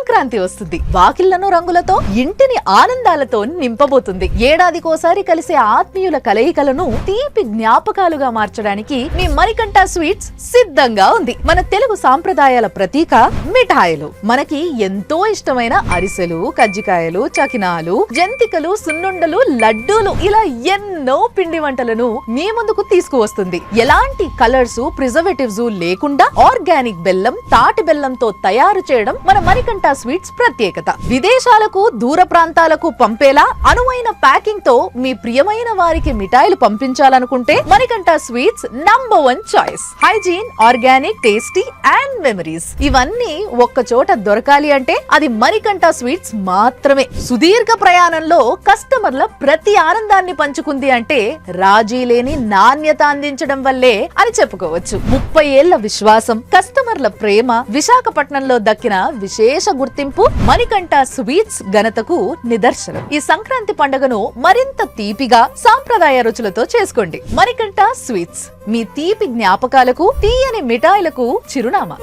సంక్రాంతి వస్తుంది. వాకిళ్లను రంగులతో, ఇంటిని ఆనందాలతో నింపబోతుంది. ఏడాదికోసారి కలిసే ఆత్మీయుల కలయికలను తీపి జ్ఞాపకాలుగా మార్చడానికి మీ మణికంఠ స్వీట్స్ సిద్ధంగా ఉంది. మన తెలుగు సాంప్రదాయాల ప్రతీక మిఠాయిలు. మనకి ఎంతో ఇష్టమైన అరిసెలు, కజ్జికాయలు, చకినాలు, జంతికలు, సున్నుండలు, లడ్డూలు ఇలా ఎన్నో పిండి వంటలను మీ ముందుకు తీసుకువస్తుంది. ఎలాంటి కలర్స్, ప్రిజర్వేటివ్స్ లేకుండా ఆర్గానిక్ బెల్లం, తాటి బెల్లంతో తయారు చేయడం మన మణికంఠ స్వీట్స్ ప్రత్యేకత. విదేశాలకు, దూర ప్రాంతాలకు పంపేలా అనువైన ప్యాకింగ్ తో మీ ప్రియమైన వారికి మిఠాయిలు పంపించాలనుకుంటే Manikanta sweets number 1 choice. Hygiene, organic, tasty and memories ఇవన్నీ ఒక్క చోట దొరకాలి అంటే అది మణికంఠ స్వీట్స్ మాత్రమే. సుదీర్ఘ ప్రయాణంలో కస్టమర్ల ప్రతి ఆనందాన్ని పంచుకుంది అంటే రాజీ లేని నాణ్యత అందించడం వల్లే అని చెప్పుకోవచ్చు. 30 ఏళ్ల విశ్వాసం, కస్టమర్ల ప్రేమ, విశాఖపట్నంలో దక్కిన విశేష గుర్తింపు మణికంఠ స్వీట్స్ ఘనతకు నిదర్శనం. ఈ సంక్రాంతి పండుగను మరింత తీపిగా, సాంప్రదాయ రుచులతో చేసుకోండి. మణికంఠ స్వీట్స్ మీ తీపి జ్ఞాపకాలకు, తీయని మిఠాయిలకు చిరునామా.